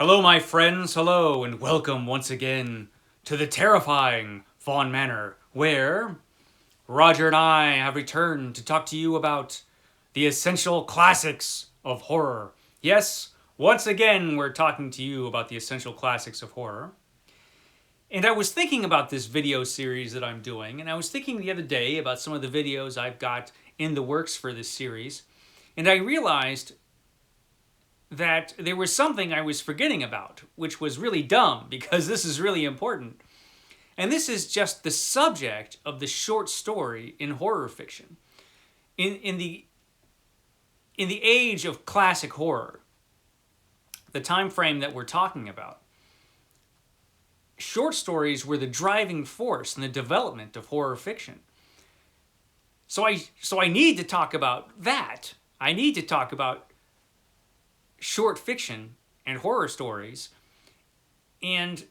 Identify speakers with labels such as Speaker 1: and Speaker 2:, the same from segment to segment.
Speaker 1: Hello, my friends, hello, and welcome once again to the terrifying Fawn Manor, where Roger and I have returned to talk to you about the essential classics of horror. Yes, once again, we're talking to you about the essential classics of horror. And I was thinking about this video series that I'm doing, and I was thinking the other day about some of the videos I've got in the works for this series, and I realized that there was something I was forgetting about, which was really dumb because this is really important. And this is just the subject of the short story in horror fiction. In the age of classic horror, the time frame that we're talking about, short stories were the driving force in the development of horror fiction. So I need to talk about that. I need to talk about short fiction and horror stories and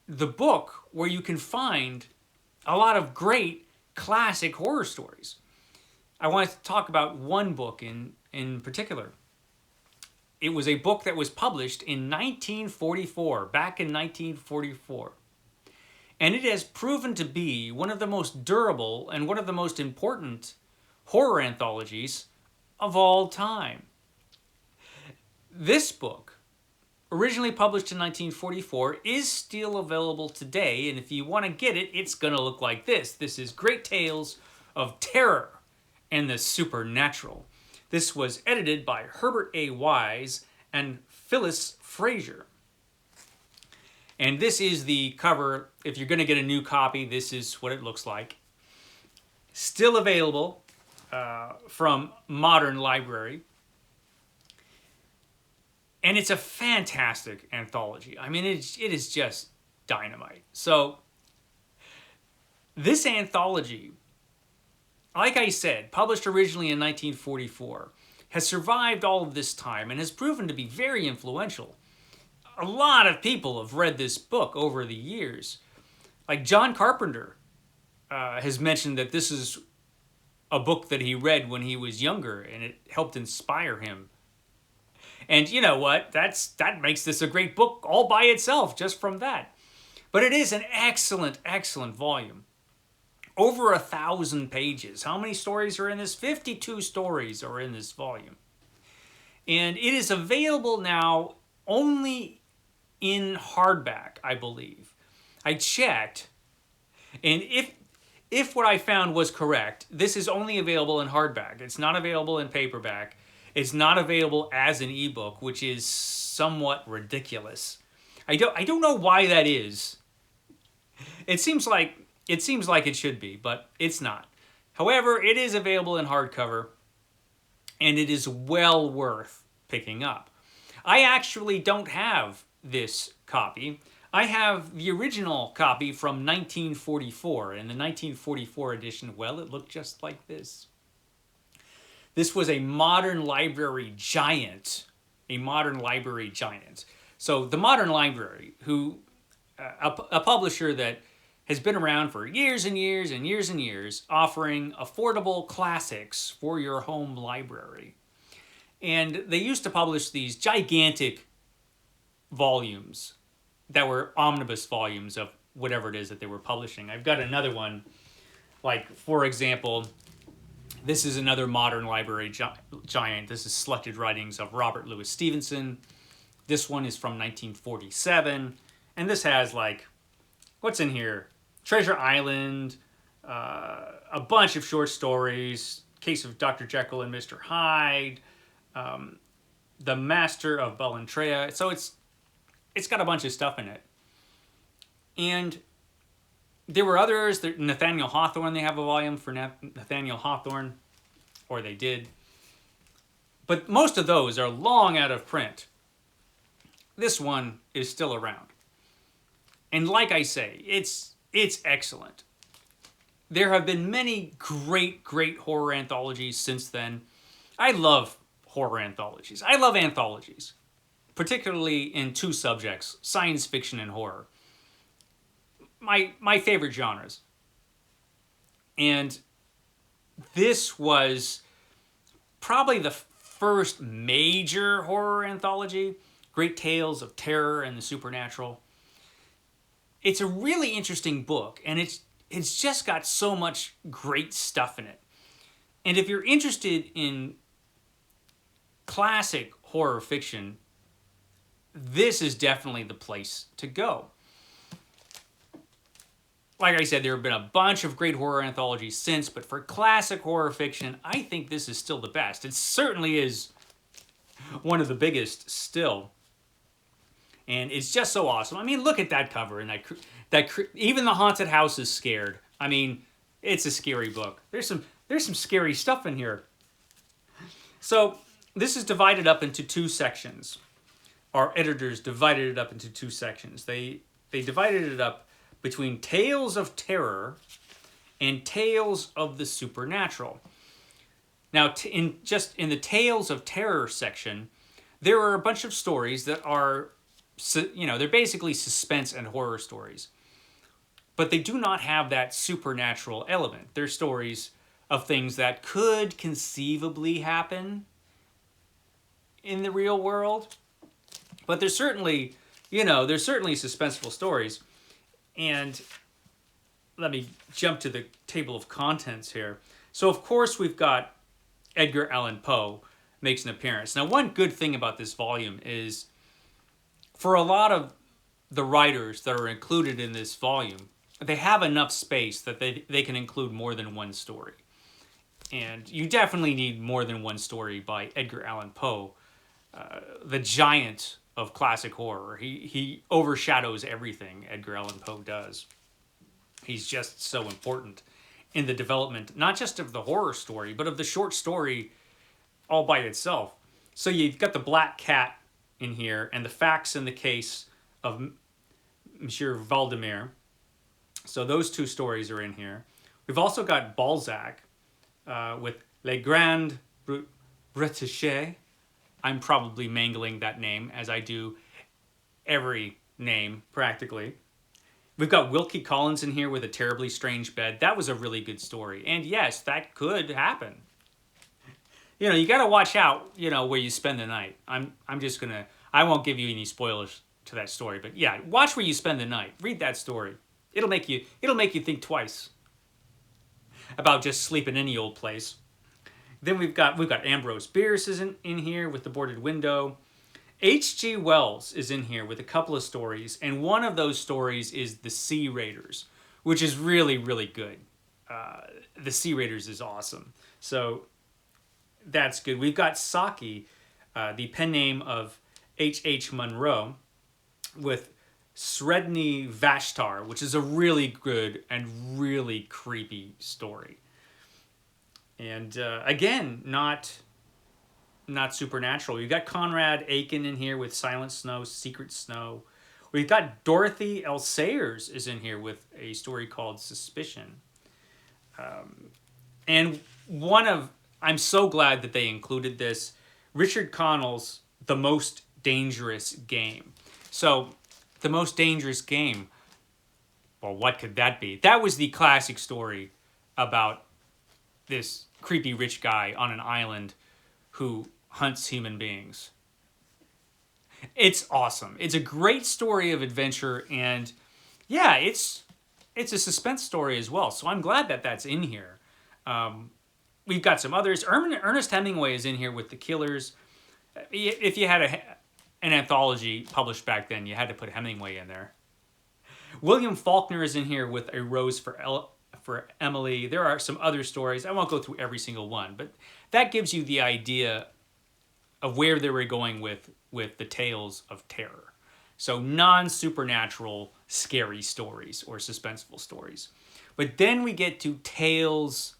Speaker 1: the book where you can find a lot of great classic horror stories. I wanted to talk about one book in particular. It was a book that was published in 1944, back in 1944. And it has proven to be one of the most durable and one of the most important horror anthologies of all time. This book, originally published in 1944, is still available today, and if you want to get it, it's going to look like this. This is Great Tales of Terror and the Supernatural. This was edited by Herbert A. Wise and Phyllis Fraser. And this is the cover. If you're going to get a new copy, this is what it looks like. Still available from Modern Library. And it's a fantastic anthology. I mean, it is just dynamite. So, this anthology, like I said, published originally in 1944, has survived all of this time and has proven to be very influential. A lot of people have read this book over the years. Like John Carpenter has mentioned that this is a book that he read when he was younger and it helped inspire him. And you know what? That makes this a great book all by itself, just from that. But it is an excellent, excellent volume. Over 1,000 pages. How many stories are in this? 52 stories are in this volume. And it is available now only in hardback, I believe. I checked, and if what I found was correct, this is only available in hardback. It's not available in paperback. It's not available as an ebook, which is somewhat ridiculous. I don't know why that is. It seems like it should be, but it's not. However, it is available in hardcover, and it is well worth picking up. I actually don't have this copy. I have the original copy from 1944, and the 1944 edition, well, it looked just like this. This was a Modern Library giant. A Modern Library giant. So the Modern Library, who a publisher that has been around for years and years and years and years, offering affordable classics for your home library. And they used to publish these gigantic volumes that were omnibus volumes of whatever it is that they were publishing. I've got another one, like, for example, this is another Modern Library giant. This is Selected Writings of Robert Louis Stevenson. This one is from 1947. And this has, like, what's in here? Treasure Island, a bunch of short stories, Case of Dr. Jekyll and Mr. Hyde, The Master of Ballantrae. So it's got a bunch of stuff in it. And there were others. Nathaniel Hawthorne, they have a volume for Nathaniel Hawthorne, or they did. But most of those are long out of print. This one is still around. And like I say, it's excellent. There have been many great, great horror anthologies since then. I love horror anthologies. I love anthologies, particularly in two subjects, science fiction and horror. My favorite genres. And this was probably the first major horror anthology Great Tales of Terror and the Supernatural. It's a really interesting book, and it's just got so much great stuff in it. And if you're interested in classic horror fiction, this is definitely the place to go. Like I said, there have been a bunch of great horror anthologies since, but for classic horror fiction, I think this is still the best. It certainly is one of the biggest still. And it's just so awesome. I mean, look at that cover, and even the haunted house is scared. I mean, it's a scary book. There's some scary stuff in here. So this is divided up into two sections. Our editors divided it up into two sections. They divided it up between Tales of Terror and Tales of the Supernatural. Now, in the Tales of Terror section, there are a bunch of stories that are, they're basically suspense and horror stories. But they do not have that supernatural element. They're stories of things that could conceivably happen in the real world. But there's certainly suspenseful stories. And let me jump to the table of contents here. So, of course, we've got Edgar Allan Poe makes an appearance. Now, one good thing about this volume is for a lot of the writers that are included in this volume, they have enough space that they can include more than one story. And you definitely need more than one story by Edgar Allan Poe, the giant of classic horror. He overshadows everything Edgar Allan Poe does. He's just so important in the development, not just of the horror story, but of the short story all by itself. So you've got the Black Cat in here, and the Facts in the Case of Monsieur Valdemar. So those two stories are in here. We've also got Balzac with Les Grandes Bretaches. I'm probably mangling that name, as I do every name, practically. We've got Wilkie Collins in here with A Terribly Strange Bed. That was a really good story. And yes, that could happen. You got to watch out, where you spend the night. I won't give you any spoilers to that story, but yeah, watch where you spend the night. Read that story. It'll make you think twice about just sleeping in any old place. Then we've got Ambrose Bierce is in here with The Boarded Window. H.G. Wells is in here with a couple of stories, and one of those stories is The Sea Raiders, which is really, really good. The Sea Raiders is awesome. So that's good. We've got Saki, the pen name of H.H. Munro, with Sredni Vashtar, which is a really good and really creepy story. And again, not supernatural. We've got Conrad Aiken in here with Silent Snow, Secret Snow. We've got Dorothy L. Sayers is in here with a story called Suspicion. And I'm so glad that they included this, Richard Connell's The Most Dangerous Game. So, The Most Dangerous Game, well, what could that be? That was the classic story about this creepy rich guy on an island who hunts human beings. It's awesome. It's a great story of adventure, and yeah, it's a suspense story as well. So I'm glad that that's in here. We've got some others. Ernest Hemingway is in here with The Killers. If you had an anthology published back then, you had to put Hemingway in there. William Faulkner is in here with A Rose for Emily. There are some other stories. I won't go through every single one, but that gives you the idea of where they were going with the Tales of Terror. So non-supernatural scary stories or suspenseful stories. But then we get to Tales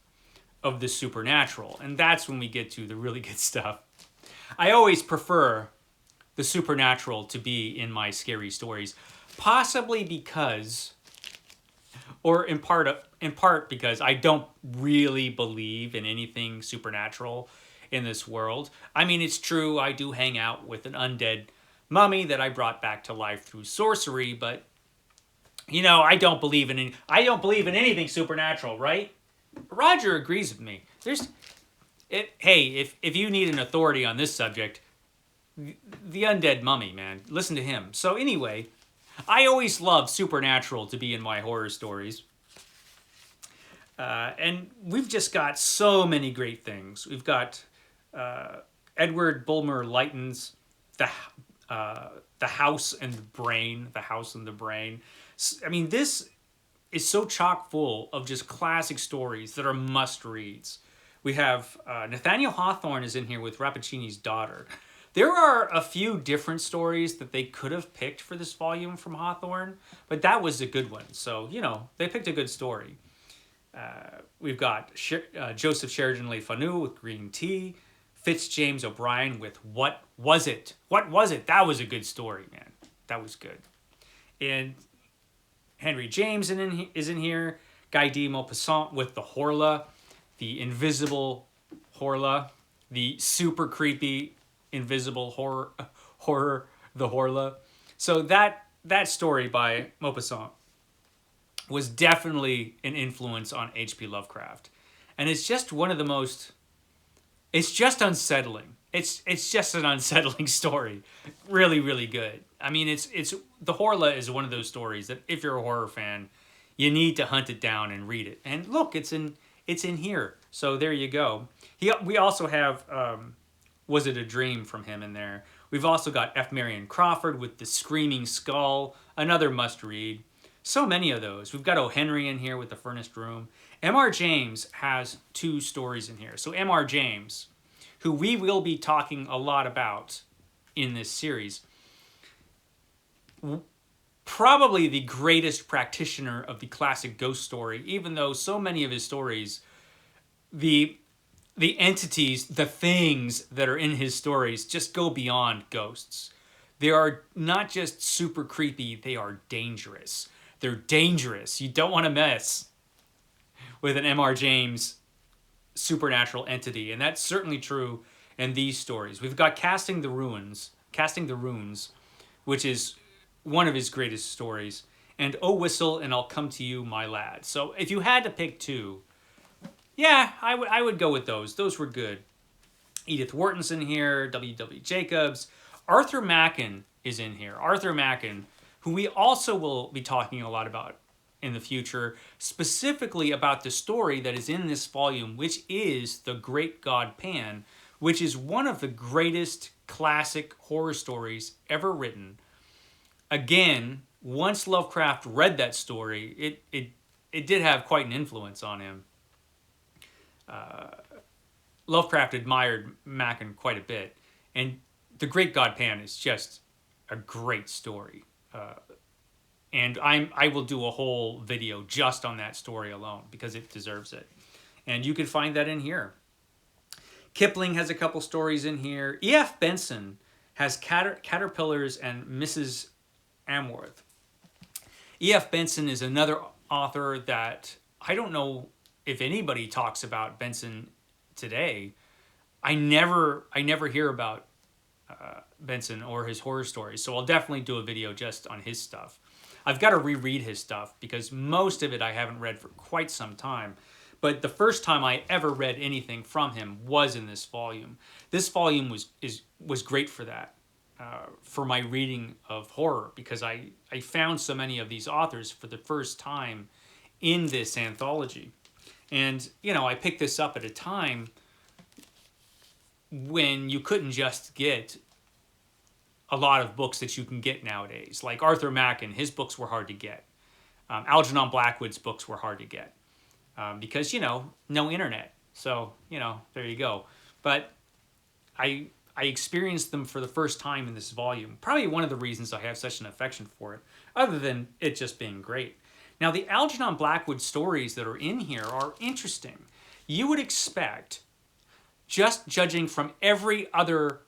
Speaker 1: of the Supernatural, and that's when we get to the really good stuff. I always prefer the supernatural to be in my scary stories, possibly because, or in part because I don't really believe in anything supernatural in this world. I mean, it's true, I do hang out with an undead mummy that I brought back to life through sorcery, but I don't believe in anything supernatural, right? Roger agrees with me. Hey, if you need an authority on this subject, the undead mummy, man. Listen to him. So anyway, I always love supernatural to be in my horror stories. And we've just got so many great things. We've got Edward Bulmer Lytton's the House and the Brain. The House and the Brain. I mean, this is so chock full of just classic stories that are must reads. We have Nathaniel Hawthorne is in here with Rappaccini's daughter. There are a few different stories that they could have picked for this volume from Hawthorne, but that was a good one. So, you know, they picked a good story. We've got Joseph Sheridan Le Fanu with Green Tea, James O'Brien with What Was It? What Was It? That was a good story, man. That was good. And Henry James is in here, Guy de Maupassant with The Horla, the invisible Horla, the super creepy invisible horror, The Horla. So that story by Maupassant was definitely an influence on H.P. Lovecraft. And it's just one of the most, it's just unsettling. It's just an unsettling story. Really, really good. I mean, it's The Horla is one of those stories that if you're a horror fan, you need to hunt it down and read it. And look, it's in here. So there you go. We also have Was It a Dream from him in there. We've also got F. Marion Crawford with The Screaming Skull, another must read. So many of those. We've got O. Henry in here with The Furnished Room. M.R. James has 2 stories in here. So M.R. James, who we will be talking a lot about in this series, probably the greatest practitioner of the classic ghost story, even though so many of his stories, the entities, the things that are in his stories just go beyond ghosts. They are not just super creepy, they are dangerous. They're dangerous. You don't want to mess with an M.R. James supernatural entity, and that's certainly true in these stories. We've got Casting the Runes, which is one of his greatest stories, and Oh Whistle and I'll Come to You, My Lad. So if you had to pick 2, yeah, I would go with those. Those were good. Edith Wharton's in here, W.W. Jacobs. Arthur Machen is in here. Arthur Machen, who we also will be talking a lot about in the future, specifically about the story that is in this volume, which is The Great God Pan, which is one of the greatest classic horror stories ever written. Again, once Lovecraft read that story, it did have quite an influence on him. Lovecraft admired Machen quite a bit, and The Great God Pan is just a great story. And I will do a whole video just on that story alone because it deserves it. And you can find that in here. Kipling has a couple stories in here. E.F. Benson has Caterpillars and Mrs. Amworth. E.F. Benson is another author that I don't know if anybody talks about Benson today. I never hear about Benson or his horror stories, so I'll definitely do a video just on his stuff. I've got to reread his stuff because most of it I haven't read for quite some time. But the first time I ever read anything from him was in this volume. This volume was great for that, for my reading of horror, because I found so many of these authors for the first time in this anthology. And, you know, I picked this up at a time when you couldn't just get a lot of books that you can get nowadays. Like Arthur Machen, his books were hard to get. Algernon Blackwood's books were hard to get because, you know, no internet. So, you know, there you go. But I experienced them for the first time in this volume. Probably one of the reasons I have such an affection for it, other than it just being great. Now, the Algernon Blackwood stories that are in here are interesting. You would expect, just judging from every other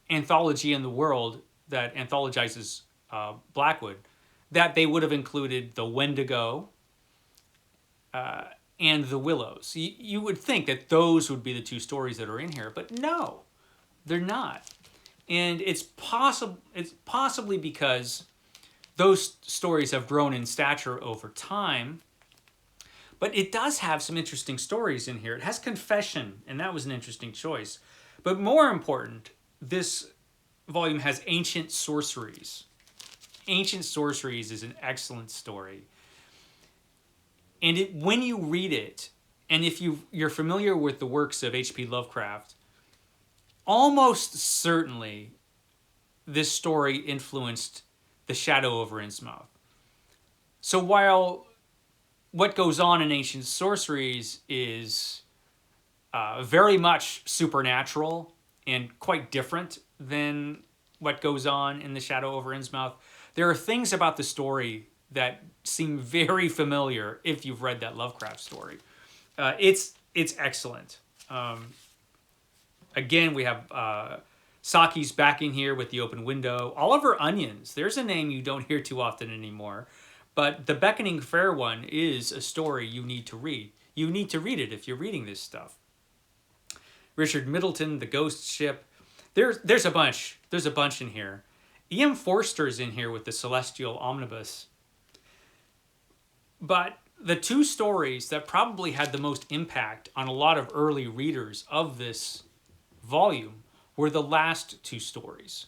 Speaker 1: anthology in the world that anthologizes Blackwood, that they would have included The Wendigo and The Willows. You would think that those would be the 2 stories that are in here, but no, they're not. And it's possibly because those stories have grown in stature over time, but it does have some interesting stories in here. It has Confession, and that was an interesting choice. But more important this volume has Ancient Sorceries. Ancient Sorceries is an excellent story. And when you read it, and if you're familiar with the works of H.P. Lovecraft, almost certainly this story influenced The Shadow over Innsmouth. So while what goes on in Ancient Sorceries is very much supernatural and quite different than what goes on in The Shadow over Innsmouth, there are things about the story that seem very familiar if you've read that Lovecraft story. It's excellent. Again, we have Saki's back in here with The Open Window. Oliver Onions, there's a name you don't hear too often anymore. But The Beckoning Fair One is a story you need to read. You need to read it if you're reading this stuff. Richard Middleton, The Ghost Ship. There's a bunch. There's a bunch in here. E.M. Forster's in here with The Celestial Omnibus. But the two stories that probably had the most impact on a lot of early readers of this volume were the last two stories.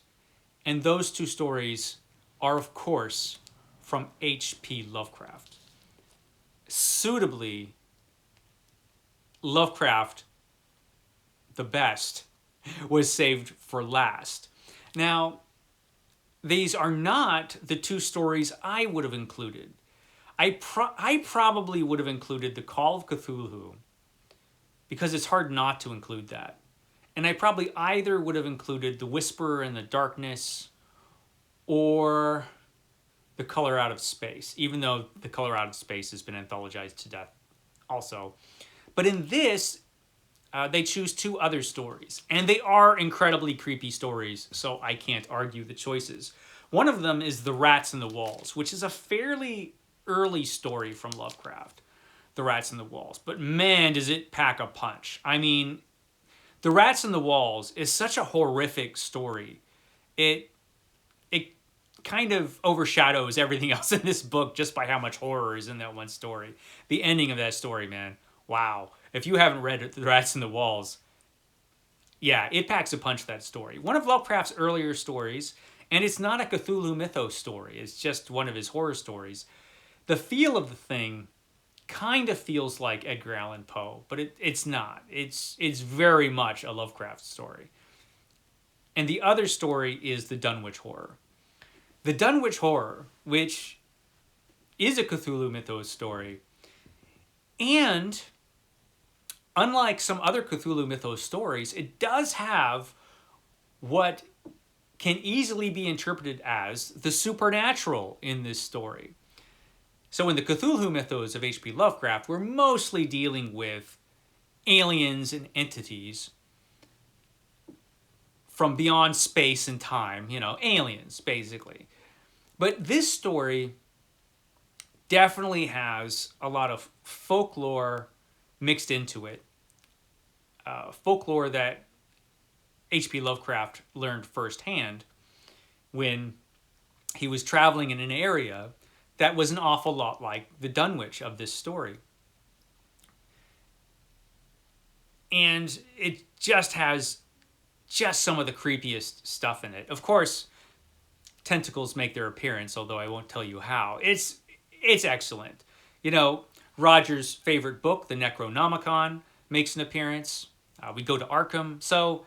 Speaker 1: And those two stories are, of course, from H.P. Lovecraft. Suitably, Lovecraft, the best, was saved for last. Now, these are not the two stories I would have included. I probably would have included The Call of Cthulhu, because it's hard not to include that. And I probably either would have included The Whisperer in the Darkness or The Color Out of Space, even though The Color Out of Space has been anthologized to death also. But in this, they choose two other stories, and they are incredibly creepy stories, so I can't argue the choices. One of them is The Rats in the Walls, which is a fairly early story from Lovecraft, The Rats in the Walls. But man, does it pack a punch. I mean, The Rats in the Walls is such a horrific story. It kind of overshadows everything else in this book just by how much horror is in that one story. The ending of that story, man, wow. If you haven't read The Rats in the Walls, yeah, it packs a punch, that story. One of Lovecraft's earlier stories, and it's not a Cthulhu mythos story, it's just one of his horror stories. The feel of the thing kind of feels like Edgar Allan Poe, but it's not. It's very much a Lovecraft story. And the other story is The Dunwich Horror. The Dunwich Horror, which is a Cthulhu mythos story, and unlike some other Cthulhu mythos stories, it does have what can easily be interpreted as the supernatural in this story. So in the Cthulhu mythos of H.P. Lovecraft, we're mostly dealing with aliens and entities from beyond space and time, aliens, basically. But this story definitely has a lot of folklore mixed into it. Folklore that H.P. Lovecraft learned firsthand when he was traveling in an area that was an awful lot like the Dunwich of this story. And it just has some of the creepiest stuff in it. Of course, tentacles make their appearance, although I won't tell you how. It's excellent. Roger's favorite book, the Necronomicon, makes an appearance. We go to Arkham. So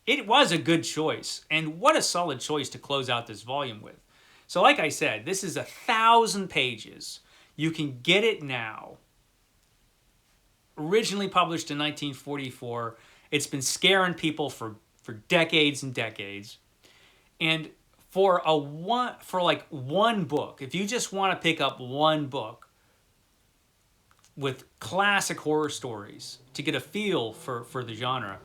Speaker 1: it was a good choice. And what a solid choice to close out this volume with. So like I said, this is 1,000 pages. You can get it now. Originally published in 1944. It's been scaring people for decades and decades. And for one book, if you just want to pick up one book with classic horror stories to get a feel for the genre,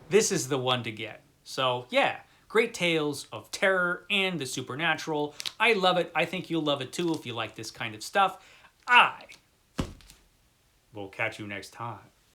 Speaker 1: this is the one to get. So yeah, great tales of terror and the supernatural. I love it. I think you'll love it too if you like this kind of stuff. I will catch you next time.